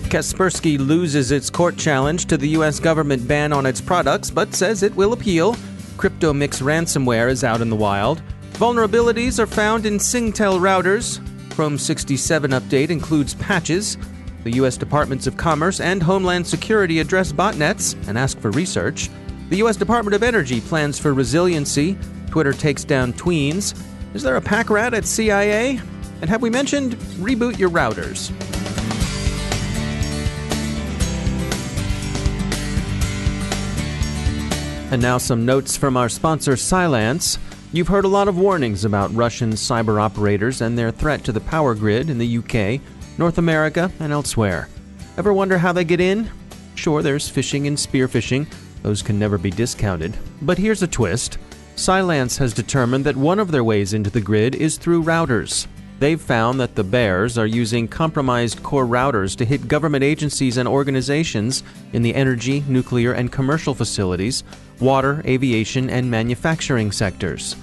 Kaspersky loses its court challenge to the U.S. government ban on its products, but says it will appeal. Cryptomix ransomware is out in the wild. Vulnerabilities are found in Singtel routers. Chrome 67 update includes patches. The U.S. Departments of Commerce and Homeland Security address botnets and ask for research. The U.S. Department of Energy plans for resiliency. Twitter takes down tweens. Is there a pack rat at CIA? And have we mentioned reboot your routers? And now some notes from our sponsor, Cylance. You've heard a lot of warnings about Russian cyber operators and their threat to the power grid in the UK, North America, and elsewhere. Ever wonder how they get in? Sure, there's phishing and spear phishing. Those can never be discounted. But here's a twist. Cylance has determined that one of their ways into the grid is through routers. They've found that the bears are using compromised core routers to hit government agencies and organizations in the energy, nuclear, and commercial facilities, water, aviation, and manufacturing sectors.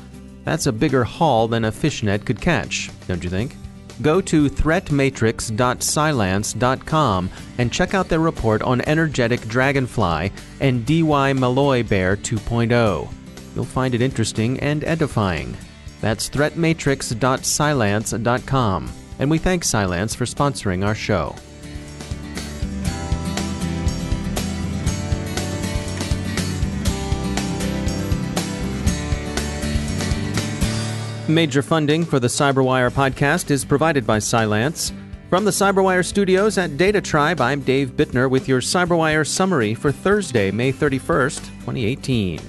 That's a bigger haul than a fishnet could catch, don't you think? Go to threatmatrix.cylance.com and check out their report on energetic dragonfly and DY Malloy Bear 2.0. You'll find it interesting and edifying. That's threatmatrix.cylance.com. And we thank Cylance for sponsoring our show. Major funding for the CyberWire podcast is provided by Cylance. From the CyberWire studios at Data Tribe, I'm Dave Bittner with your CyberWire summary for Thursday, May 31st, 2018.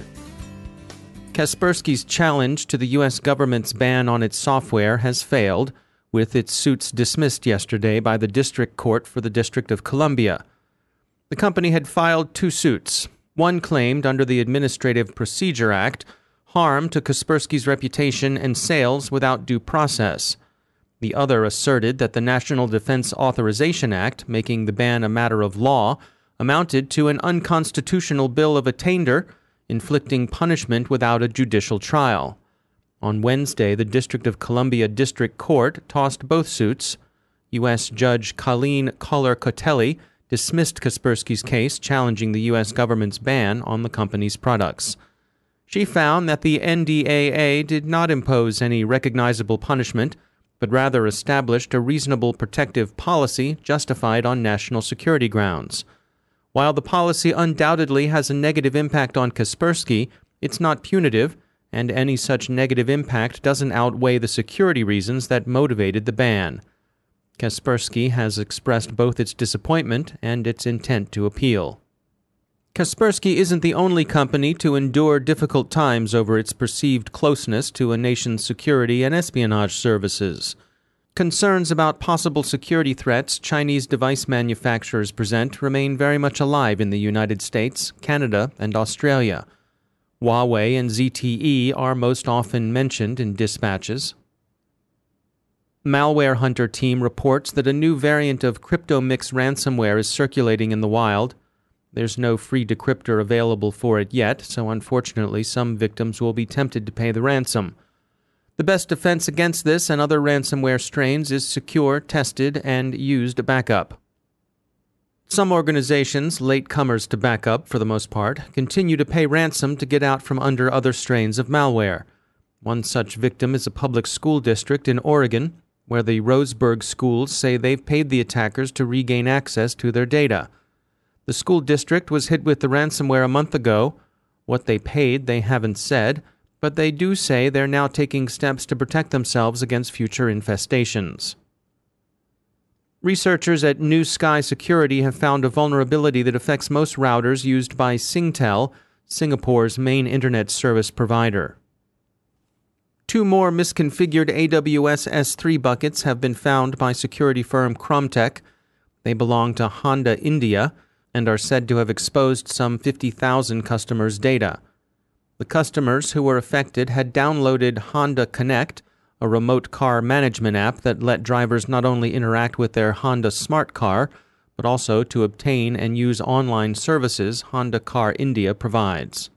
Kaspersky's challenge to the U.S. government's ban on its software has failed, with its suits dismissed yesterday by the District Court for the District of Columbia. The company had filed two suits. One claimed under the Administrative Procedure Act harm to Kaspersky's reputation and sales without due process. The other asserted that the National Defense Authorization Act, making the ban a matter of law, amounted to an unconstitutional bill of attainder, inflicting punishment without a judicial trial. On Wednesday, the District of Columbia District Court tossed both suits. U.S. Judge Colleen Kohler-Cotelli dismissed Kaspersky's case challenging the U.S. government's ban on the company's products. She found that the NDAA did not impose any recognizable punishment, but rather established a reasonable protective policy justified on national security grounds. While the policy undoubtedly has a negative impact on Kaspersky, it's not punitive, and any such negative impact doesn't outweigh the security reasons that motivated the ban. Kaspersky has expressed both its disappointment and its intent to appeal. Kaspersky isn't the only company to endure difficult times over its perceived closeness to a nation's security and espionage services. Concerns about possible security threats Chinese device manufacturers present remain very much alive in the United States, Canada, and Australia. Huawei and ZTE are most often mentioned in dispatches. Malware Hunter team reports that a new variant of Cryptomix ransomware is circulating in the wild. There's no free decryptor available for it yet, so unfortunately some victims will be tempted to pay the ransom. The best defense against this and other ransomware strains is secure, tested, and used backup. Some organizations, latecomers to backup for the most part, continue to pay ransom to get out from under other strains of malware. One such victim is a public school district in Oregon, where the Roseburg schools say they've paid the attackers to regain access to their data. The school district was hit with the ransomware a month ago. What they paid, they haven't said, but they do say they're now taking steps to protect themselves against future infestations. Researchers at New Sky Security have found a vulnerability that affects most routers used by Singtel, Singapore's main internet service provider. Two more misconfigured AWS S3 buckets have been found by security firm Cromtech. They belong to Honda India and are said to have exposed some 50,000 customers' data. The customers who were affected had downloaded Honda Connect, a remote car management app that let drivers not only interact with their Honda smart car, but also to obtain and use online services Honda Car India provides.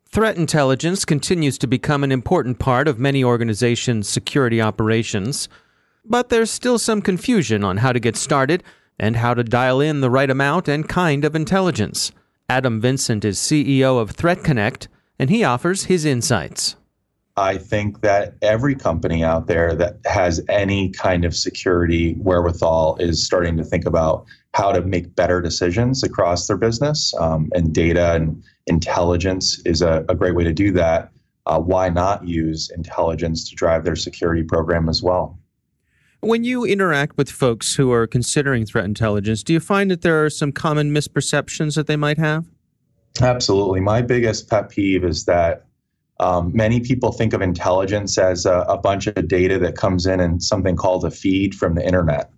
Threat intelligence continues to become an important part of many organizations' security operations, but there's still some confusion on how to get started and how to dial in the right amount and kind of intelligence. Adam Vincent is CEO of Threat Connect, and he offers his insights. I think that every company out there that has any kind of security wherewithal is starting to think about how to make better decisions across their business. And data and intelligence is a great way to do that. Why not use intelligence to drive their security program as well? When you interact with folks who are considering threat intelligence, do you find that there are some common misperceptions that they might have? Absolutely. My biggest pet peeve is that many people think of intelligence as a bunch of data that comes in something called a feed from the internet.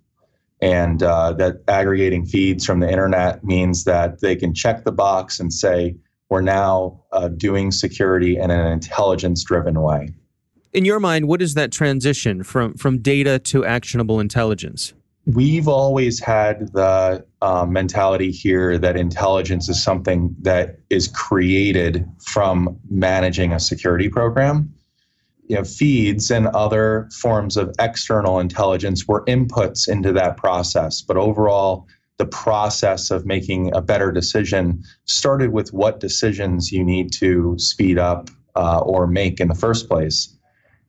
And that aggregating feeds from the internet means that they can check the box and say, we're now doing security in an intelligence-driven way. In your mind, what is that transition from data to actionable intelligence? We've always had the mentality here that intelligence is something that is created from managing a security program. Feeds and other forms of external intelligence were inputs into that process. But overall, the process of making a better decision started with what decisions you need to speed up or make in the first place.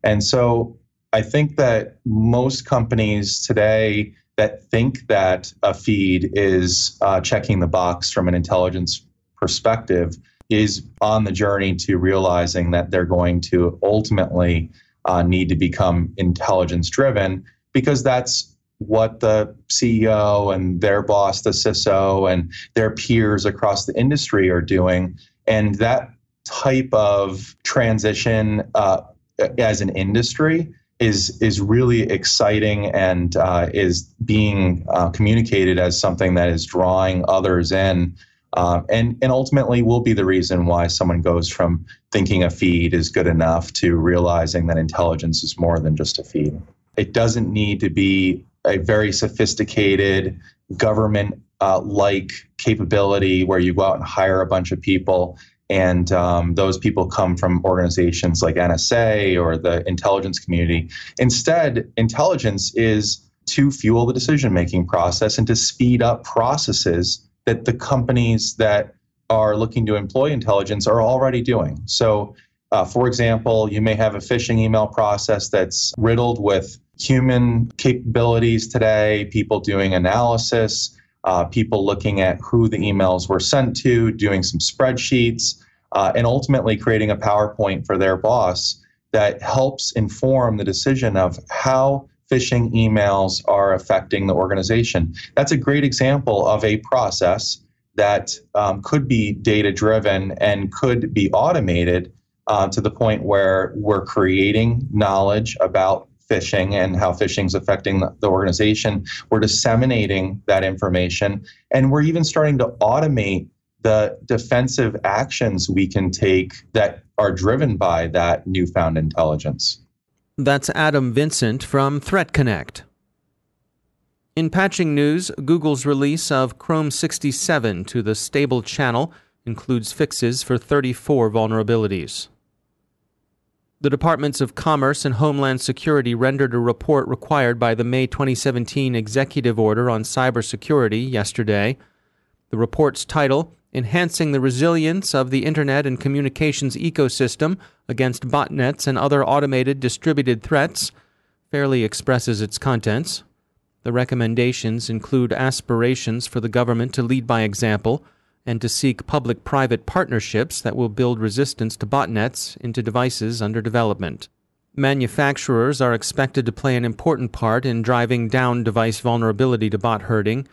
And so I think that most companies today that think that a feed is checking the box from an intelligence perspective is on the journey to realizing that they're going to ultimately need to become intelligence-driven, because that's what the CEO and their boss, the CISO, and their peers across the industry are doing. And that type of transition as an industry is really exciting and is being communicated as something that is drawing others in. And ultimately will be the reason why someone goes from thinking a feed is good enough to realizing that intelligence is more than just a feed. It doesn't need to be a very sophisticated government-like capability where you go out and hire a bunch of people, and those people come from organizations like NSA or the intelligence community. Instead, intelligence is to fuel the decision-making process and to speed up processes that the companies that are looking to employ intelligence are already doing. So, for example, you may have a phishing email process that's riddled with human capabilities today, people doing analysis, people looking at who the emails were sent to, doing some spreadsheets, and ultimately creating a PowerPoint for their boss that helps inform the decision of how phishing emails are affecting the organization. That's a great example of a process that could be data-driven and could be automated to the point where we're creating knowledge about phishing and how phishing is affecting the organization. We're disseminating that information, and we're even starting to automate the defensive actions we can take that are driven by that newfound intelligence. That's Adam Vincent from Threat Connect. In patching news, Google's release of Chrome 67 to the stable channel includes fixes for 34 vulnerabilities. The Departments of Commerce and Homeland Security rendered a report required by the May 2017 Executive Order on Cybersecurity yesterday. The report's title, Enhancing the Resilience of the Internet and Communications Ecosystem Against Botnets and Other Automated Distributed Threats, fairly expresses its contents. The recommendations include aspirations for the government to lead by example and to seek public-private partnerships that will build resistance to botnets into devices under development. Manufacturers are expected to play an important part in driving down device vulnerability to bot herding.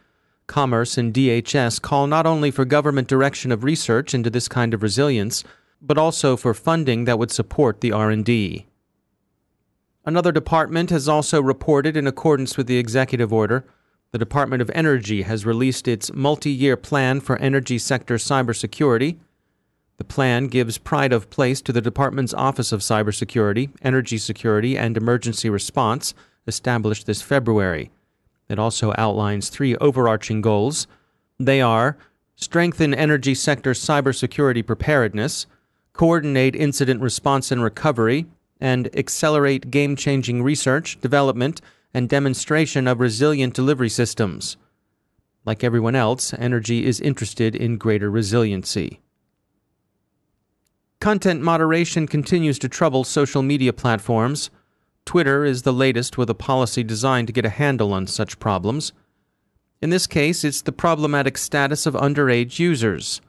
Commerce and DHS call not only for government direction of research into this kind of resilience, but also for funding that would support the R&D. Another department has also reported in accordance with the executive order. The Department of Energy has released its multi-year plan for energy sector cybersecurity. The plan gives pride of place to the department's Office of Cybersecurity, Energy Security, and Emergency Response, established this February. It also outlines 3 overarching goals. They are strengthen energy sector cybersecurity preparedness, coordinate incident response and recovery, and accelerate game-changing research, development, and demonstration of resilient delivery systems. Like everyone else, Energy is interested in greater resiliency. Content moderation continues to trouble social media platforms. Twitter is the latest with a policy designed to get a handle on such problems. In this case, it's the problematic status of underage users.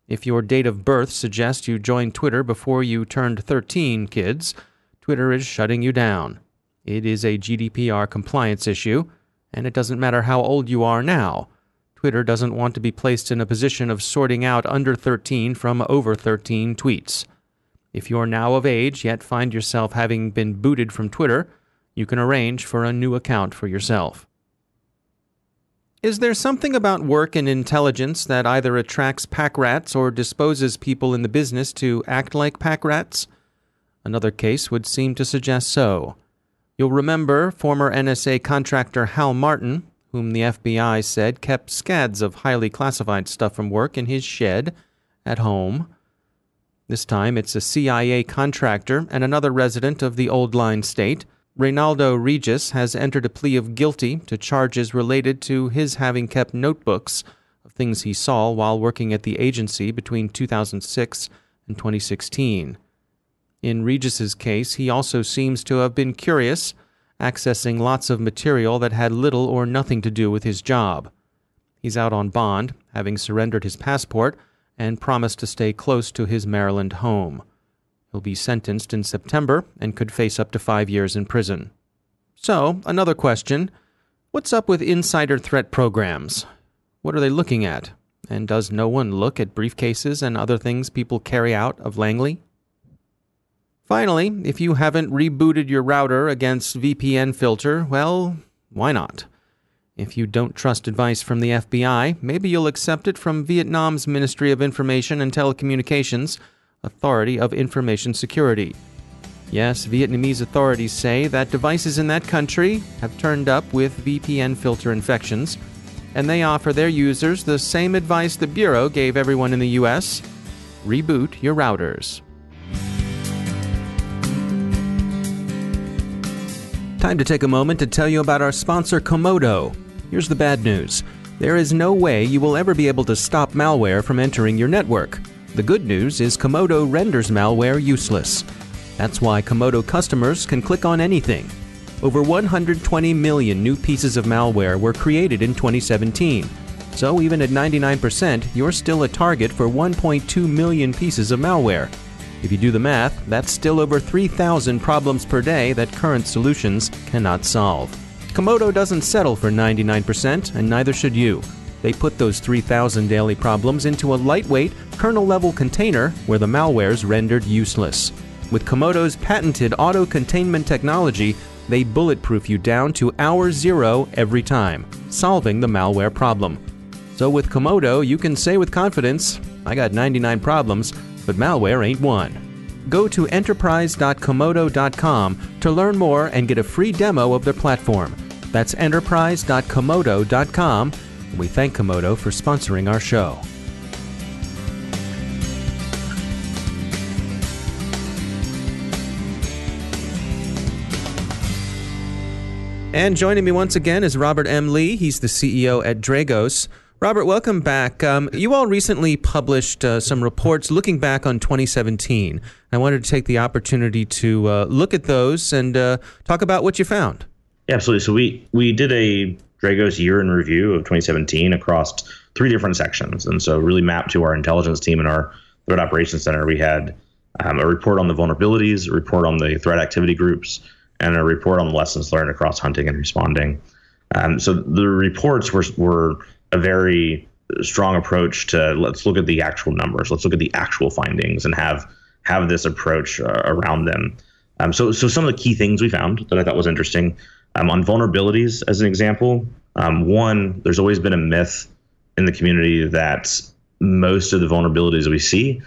If your date of birth suggests you joined Twitter before you turned 13, kids, Twitter is shutting you down. It is a GDPR compliance issue, and it doesn't matter how old you are now. Twitter doesn't want to be placed in a position of sorting out under 13 from over 13 tweets. If you're now of age yet find yourself having been booted from Twitter, you can arrange for a new account for yourself. Is there something about work and intelligence that either attracts pack rats or disposes people in the business to act like pack rats? Another case would seem to suggest so. You'll remember former NSA contractor Hal Martin, whom the FBI said kept scads of highly classified stuff from work in his shed at home. This time it's a CIA contractor and another resident of the Old Line state. Reynaldo Regis has entered a plea of guilty to charges related to his having kept notebooks of things he saw while working at the agency between 2006 and 2016. In Regis's case, he also seems to have been curious, accessing lots of material that had little or nothing to do with his job. He's out on bond, having surrendered his passport, and promised to stay close to his Maryland home. He'll be sentenced in September and could face up to 5 years in prison. So, another question. What's up with insider threat programs? What are they looking at? And does no one look at briefcases and other things people carry out of Langley? Finally, if you haven't rebooted your router against VPN filter, well, why not? If you don't trust advice from the FBI, maybe you'll accept it from Vietnam's Ministry of Information and Telecommunications, Authority of Information Security. Yes, Vietnamese authorities say that devices in that country have turned up with VPN filter infections, and they offer their users the same advice the Bureau gave everyone in the U.S. Reboot your routers. Time to take a moment to tell you about our sponsor, Komodo. Here's the bad news. There is no way you will ever be able to stop malware from entering your network. The good news is Komodo renders malware useless. That's why Komodo customers can click on anything. Over 120 million new pieces of malware were created in 2017. So even at 99%, you're still a target for 1.2 million pieces of malware. If you do the math, that's still over 3,000 problems per day that current solutions cannot solve. Komodo doesn't settle for 99%, and neither should you. They put those 3,000 daily problems into a lightweight, kernel-level container where the malware's rendered useless. With Komodo's patented auto-containment technology, they bulletproof you down to hour zero every time, solving the malware problem. So with Komodo, you can say with confidence, I got 99 problems, but malware ain't one. Go to enterprise.komodo.com to learn more and get a free demo of their platform. That's enterprise.komodo.com. And we thank Komodo for sponsoring our show. And joining me once again is Robert M. Lee. He's the CEO at Dragos. Robert, welcome back. You all recently published some reports looking back on 2017. I wanted to take the opportunity to look at those and talk about what you found. Yeah, absolutely. So we did a Dragos year in review of 2017 across 3 different sections. And so really mapped to our intelligence team and our threat operations center. We had a report on the vulnerabilities, a report on the threat activity groups, and a report on the lessons learned across hunting and responding. So the reports were a very strong approach to let's look at the actual numbers, let's look at the actual findings, and have this approach around them. So some of the key things we found that I thought was interesting on vulnerabilities, as an example. One, there's always been a myth in the community that most of the vulnerabilities we see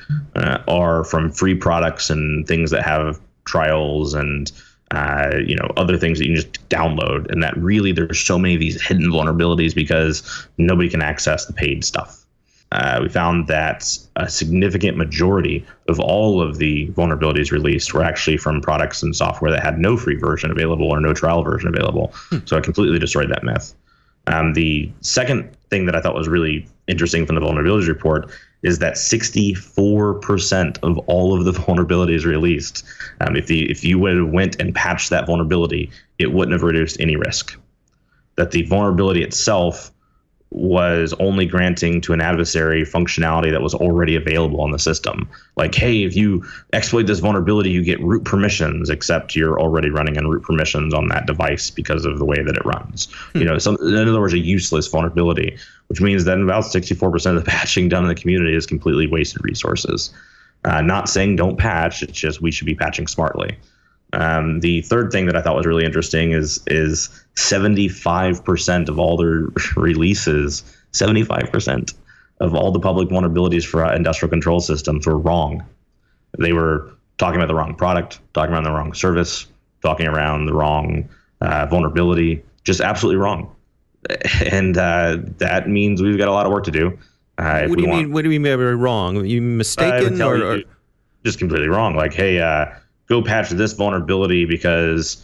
are from free products and things that have trials and other things that you can just download, and that really there's so many of these hidden vulnerabilities because nobody can access the paid stuff. We found that a significant majority of all of the vulnerabilities released were actually from products and software that had no free version available or no trial version available. So it completely destroyed that myth. The second thing that I thought was really interesting from the vulnerabilities report is that 64% of all of the vulnerabilities released, if you would have went and patched that vulnerability, it wouldn't have reduced any risk. That the vulnerability itself was only granting to an adversary functionality that was already available on the system. Like, hey, if you exploit this vulnerability, you get root permissions, except you're already running in root permissions on that device because of the way that it runs. In other words, a useless vulnerability, which means that about 64% of the patching done in the community is completely wasted resources. Not saying don't patch, it's just we should be patching smartly. The third thing that I thought was really interesting is 75% of all their releases, 75% of all the public vulnerabilities for industrial control systems were wrong. They were talking about the wrong product, talking about the wrong service, talking around the wrong vulnerability, just absolutely wrong. And that means we've got a lot of work to do. What do you mean? What do you mean by wrong? Are you mistaken or just completely wrong? Like, hey, go patch this vulnerability because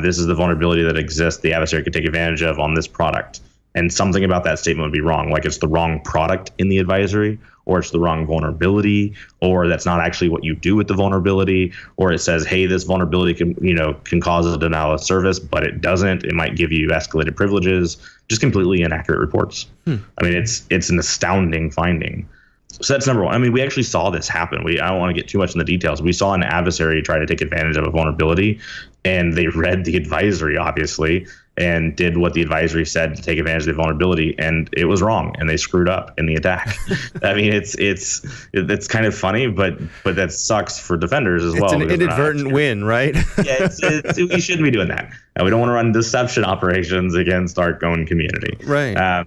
this is the vulnerability that exists. The adversary could take advantage of on this product. And something about that statement would be wrong. Like it's the wrong product in the advisory, or it's the wrong vulnerability, or that's not actually what you do with the vulnerability, or it says, hey, this vulnerability can cause a denial of service, but it doesn't. It might give you escalated privileges. Just completely inaccurate reports. I mean, it's an astounding finding. So that's number one. I mean, we actually saw this happen. I don't want to get too much in the details. We saw an adversary try to take advantage of a vulnerability, and they read the advisory, obviously, and did what the advisory said to take advantage of the vulnerability, and it was wrong, and they screwed up in the attack. I mean, it's kind of funny, but that sucks for defenders as well. It's an inadvertent win, right? Yeah, we shouldn't be doing that. We don't want to run deception operations against our own community. Right.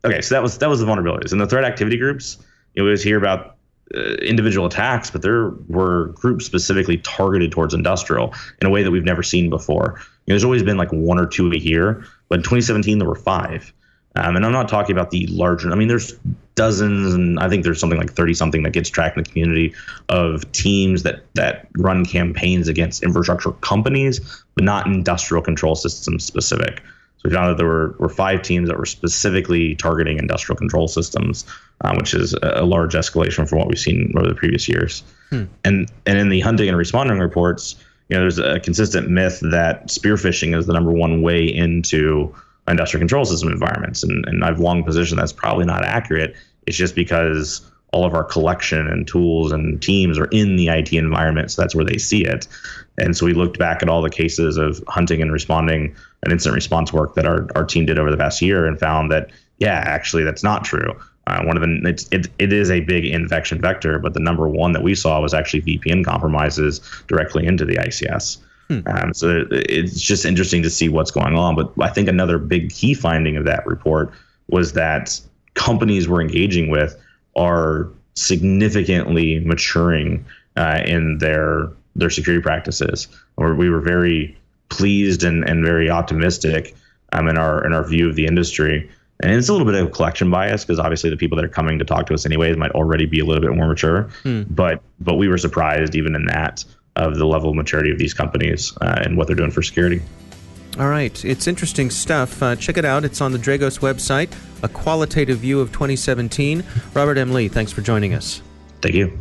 Okay, so that was the vulnerabilities. And the threat activity groups, we always hear about individual attacks, but there were groups specifically targeted towards industrial in a way that we've never seen before. There's always been like one or two a year, but in 2017 there were 5. And I'm not talking about the larger. I mean, there's dozens, and I think there's something like 30-something that gets tracked in the community of teams that run campaigns against infrastructure companies, but not industrial control systems specific. So we found that there were 5 teams that were specifically targeting industrial control systems, which is a large escalation from what we've seen over the previous years. And in the hunting and responding reports, there's a consistent myth that spearphishing is the number one way into industrial control system environments. And I've long positioned that's probably not accurate. It's just because all of our collection and tools and teams are in the IT environment, so that's where they see it. And so we looked back at all the cases of hunting and responding and incident response work that our team did over the past year and found that, yeah, actually that's not true. It is a big infection vector, but the number one that we saw was actually VPN compromises directly into the ICS. So it's just interesting to see what's going on. But I think another big key finding of that report was that companies we're engaging with are significantly maturing in their security practices. We were very pleased and very optimistic in our view of the industry. And it's a little bit of a collection bias because obviously the people that are coming to talk to us anyways might already be a little bit more mature. But we were surprised even in that of the level of maturity of these companies and what they're doing for security. All right. It's interesting stuff. Check it out. It's on the Dragos website, a qualitative view of 2017. Robert M. Lee, thanks for joining us. Thank you.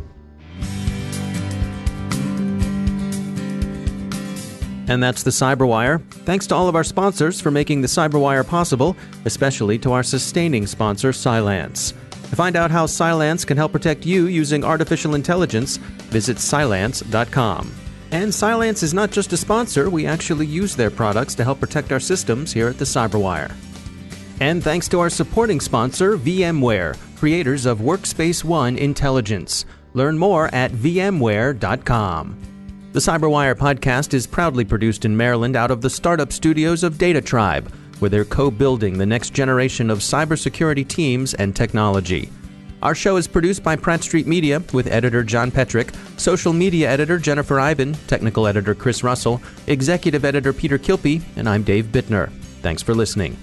And that's the Cyberwire. Thanks to all of our sponsors for making the Cyberwire possible, especially to our sustaining sponsor, Cylance. To find out how Cylance can help protect you using artificial intelligence, visit Cylance.com. And Cylance is not just a sponsor, we actually use their products to help protect our systems here at the Cyberwire. And thanks to our supporting sponsor, VMware, creators of Workspace ONE Intelligence. Learn more at vmware.com. The Cyberwire podcast is proudly produced in Maryland out of the startup studios of Data Tribe, where they're co-building the next generation of cybersecurity teams and technology. Our show is produced by Pratt Street Media with editor John Petrick, social media editor Jennifer Iben, technical editor Chris Russell, executive editor Peter Kilpie, and I'm Dave Bittner. Thanks for listening.